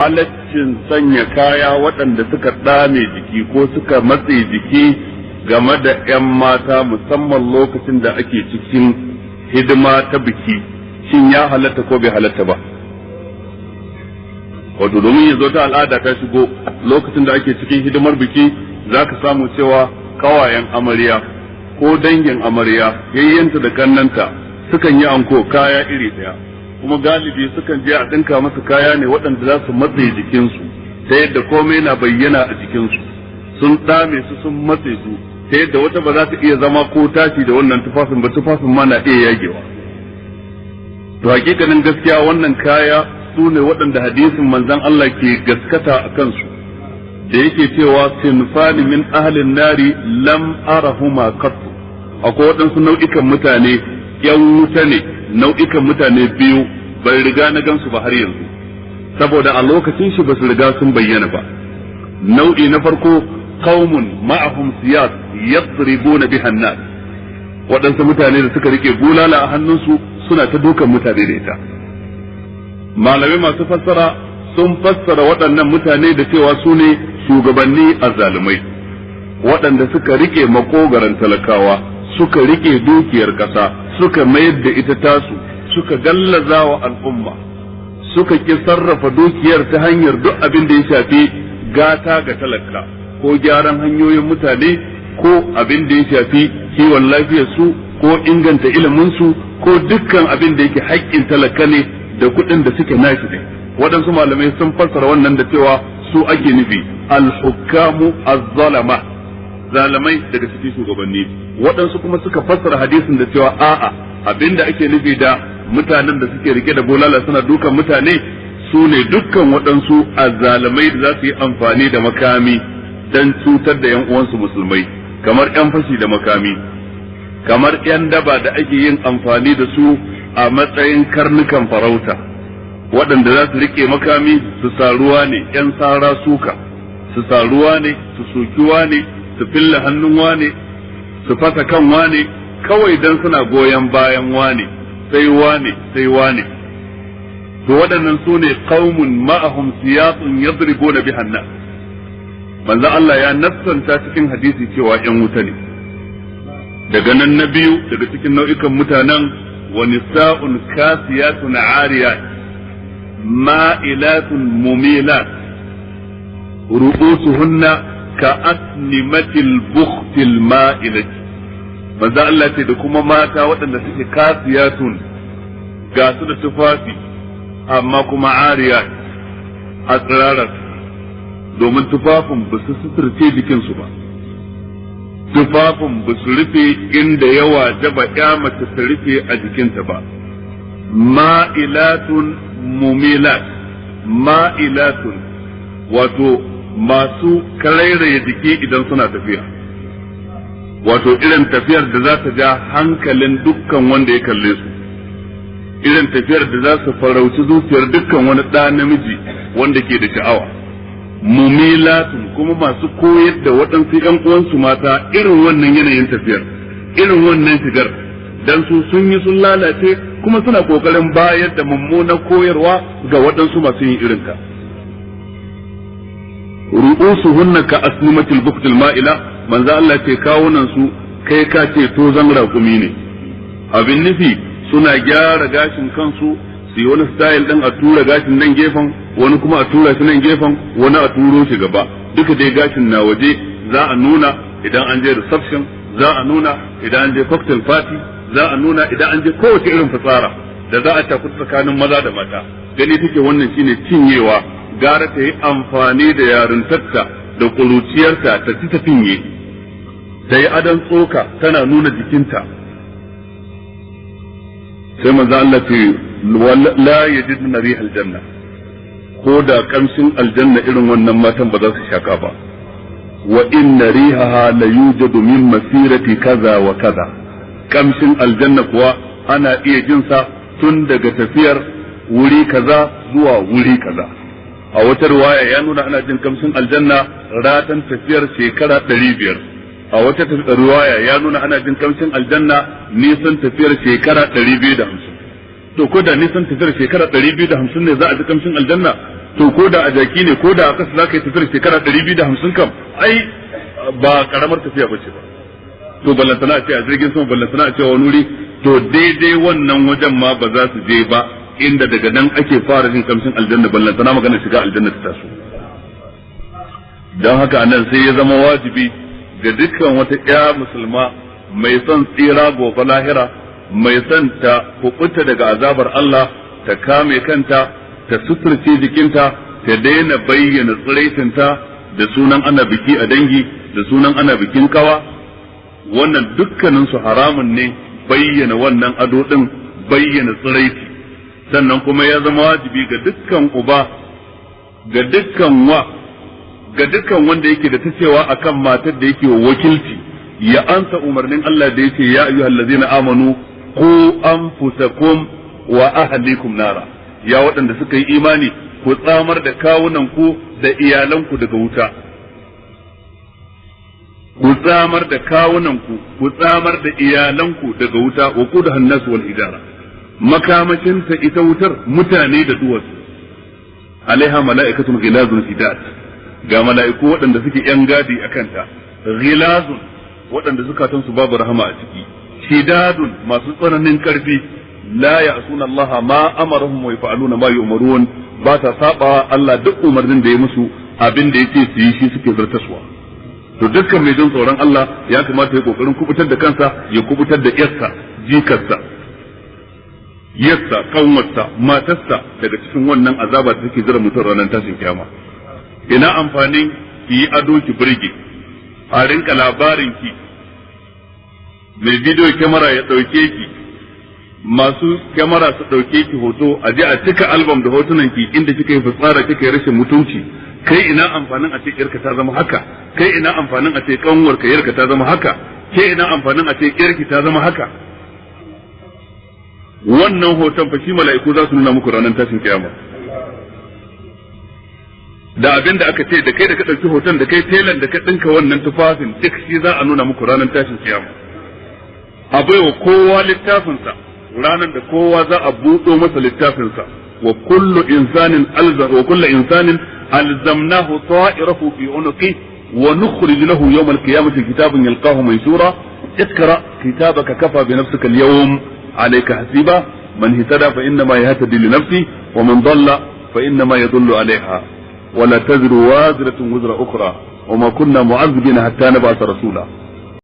halaccin sanya kaya waɗanda suka ɗame jiki ko suka matse jiki game da 'yan mata musamman lokacin da ake cikin hidima ta biki, shin ya halatta ko bai halatta ba? Wato domin ya zo ta al'ada ta shigo lokacin da ake cikin hidimar biki, za ka samu cewa kawayen amarya ko dangin amarya yayyanta da kannanta sukan yi anko kaya iri ɗaya, kuma galibi sukan je a ɗinka masa kaya ne waɗanda za su matse jikinsu ta yadda komai na bayyana a jikinsu, sun ɗame su sun matse su ta yadda wata ba za ta iya zama ko tashi da wannan tufafin ba, tufafin ma na iya yagewa. To hakikanin gaskiya wannan kaya su ne waɗanda hadisin manzon Allah ke gaskata a kansu da yake cewa sinfani min ahlin nari lam arahuma qattu. Akwai waɗansu nau'ikan mutane yan wuta ne, nau'ikan mutane biyu bai riga na gansu ba har yanzu, saboda a lokacin shi ba su riga sun bayyana ba. Nau'i na farko qaumun ma'ahum siyas yadribuna biha an-nas, waɗansu mutane da suka rike bulala a hannunsu suna ta dukan mutane da ita. Malamai masu fassara sun fassara waɗannan mutane da cewa su ne shugabanni azzalumai waɗanda suka rike makogaran talakawa, suka rike dukiyar ƙasa, suka mayar da ita tasu, suka gallaza wa al'umma, suka ki sarrafa dukiyar ta hanyar duk abin da ya shafi gata ga talaka ko gyaran hanyoyin mutane ko abin da ya shafi kiwon lafiyarsu ko inganta iliminsu ko dukkan abin da yake haƙƙin talaka ne da kuɗin da suke nashi ne. Waɗansu malamai sun fassara wannan da cewa su ake nufi al-hukamu az-zalama, zalamai daga cikin shugabanni. Waɗansu kuma suka fassara hadisin da cewa a'a, abinda ake nufi da mutanen da suke rike da bolala suna dukan mutane su ne dukkan waɗansu azzalamai da za su yi amfani da makami don cutar da yan uwansu musulmai, kamar yan fashi da makami, kamar yan daba da ake yin amfani da su a matsayin karnukan farauta, waɗanda za su rike makami su saruwa ne, yan sara suka su saruwa ne, su sokiwa ne, su fille hannun wane, su fasa kan wane, kawai dan suna goyon bayan wane, sai wane sai wane. To waɗannan su ne qaumun ma'ahum siyatun yadribuna biha an-nas. Manzo Allah ya nassanta cikin hadisi cewa ƴan wuta ne. Daga nan na biyu daga cikin nau'ikan mutanen wa nisa'un kasiyatun 'ariyat ma'ilatun mumilat ru'usuhunna ka asnimatil bukhtil ma'ilati. Manzo Allah ce da kuma mata waɗanda suke kasiyatun, ga su da tufafi amma kuma ariya a tsirarar, domin tufafin ba su suturce jikinsu ba, tufafin ba su rufe inda yawa jaba ya mace ta rufe a jikinta ba. Ma'ilatun mumilat, ma'ilatun wato masu karairaye jiki idan suna tafiya, wato irin tafiyar da za ta ja hankalin dukkan wanda ya kalle su, irin tafiyar da za su farauci zuciyar dukkan wani ɗa namiji wanda ke da sha'awa. Mumilatun kuma masu koyar da waɗansu ƴan uwansu mata irin wannan yanayin tafiyar, irin wannan shigar, dan su sun yi sun lalace kuma suna kokarin bayar da mummunan koyarwa ga waɗansu masu yin irinta. Ru'usuhunna ka asnimatil buqtil ma'ila, manzo Allah ce kawunan su kai ka ce to zan raƙumi ne. Abin nufi suna gyara gashin kansu, su yi wani style din a tura gashin nan gefen, wani kuma a tura shi nan gefen, wani a turo shi gaba, duka dai gashin na waje. Za a nuna idan an je reception, za a nuna idan an je cocktail party, za a nuna idan an je kowace irin fitsara da za a tafi tsakanin maza da mata. Gani take wannan shine cinyewa, gara ta yi amfani da yarintarta da kuruciyarta ta ci ta finye, ta yi adon tsoka tana nuna jikinta. Sai manzo Allah ce la yajiduna rihal janna, ko da kamshin aljanna irin wannan matan ba za su shaka ba. Wa inna rihaha la yujadu min masirati kaza wa kaza, kamshin aljanna kuwa ana iya jin sa tun daga tafiyar wuri kaza zuwa wuri kaza. A wata riwaya ya nuna ana jin kamshin aljanna ratan tafiyar shekara 500. A wata riwaya ya nuna ana jin kamshin aljanna nisan tafiyar shekara 250. To ko da nisan tafiyar shekara 250 ne za a ji kamshin aljanna, to ko da a jaki ne ko da a kasa zaka yi tafiyar shekara 250 kam ai ba karamar tafiya bace ba to ballantana a ce a jirgin sama ballantana a ce wani wuri to daidai wannan wajen ma ba za su je ba inda daga nan ake fara jin kamshin aljanna ballantana magana shiga aljanna ta taso dan haka nan sai ya zama wajibi ga dukkan wata ƴa musulma mai son tsira gobe lahira mai son ta kubuta daga azabar Allah ta kame kanta ta suturce jikinta ta daina bayyana tsiraitinta da sunan ana biki a dangi da sunan ana bikin kawa wannan dukkanin su haramun ne bayyana wannan ado din bayyana tsiraiti sannan kuma ya zama wajibi ga dukkan uba ga dukkan wanda yake da ta cewa akan matar da yake wakilci ya ansa umarnin Allah da yake ya ayyuhallazina amanu qu anfusakum wa ahlikum nara ya waɗanda suka yi imani ku tsamar da kawunanku da iyalanku daga wuta ku tsamar da kawunanku ku tsamar da iyalanku daga wuta wa qudha an-nas wal hijara makamashin ta ita wutar mutane da duwatsu alaiha mala'ikatun ghilazun hidat ga mala'iku waɗanda suke yan gadi akan ta ghilazun waɗanda zukatan su babu rahama a ciki hidadun masu tsananin karfi la ya'suna Allah ma amarahum wa yaf'aluna ma yu'marun ba ta saba Allah duk umarnin da ya musu abin da yake su yi shi suke zartaswa to dukkan mai jin tsoron Allah ya kamata ya kokarin kubutar da kansa ya kubutar da yarsa jikarsa kanwarsa matarsa daga cikin wannan azaba da take jira mutum ranar tashin kiyama ina amfanin ki yi ado ki burge a rinka labarin ki mai bidiyo kyamara ya dauke ki masu kyamara su dauke ki hoto a je a cika album da hotunan ki inda kika yi fitsara kika yi rashin mutunci kai ina amfanin a ce yarka ta zama haka kai ina amfanin a ce kanwarka yarka ta zama haka kai ina amfanin a ce yarki ta zama haka wannan hoton fa shi mala'iku za su nuna muku ranar tashin kiyama da abin da aka ce da kai da ka dauki hoton da kai telan da ka dinka wannan tufafin duk shi za a nuna muku ranar tashin kiyama a baiwa kowa littafinsa ranar da kowa za a buɗo masa littafinsa wa kullu insanin alzamnahu ta'irahu fi unuqi wa nukhrij lahu yawm al-qiyamati kitaban yalqahu mansura اقرأ كتابك كفى بنفسك اليوم عليك حسيبا من اهتدى فإنما يهتدي لنفسه ومن ضل فإنما يضل عليها ولا تزر وازرة وزر أخرى وما كنا معذبين حتى نبعث رسولا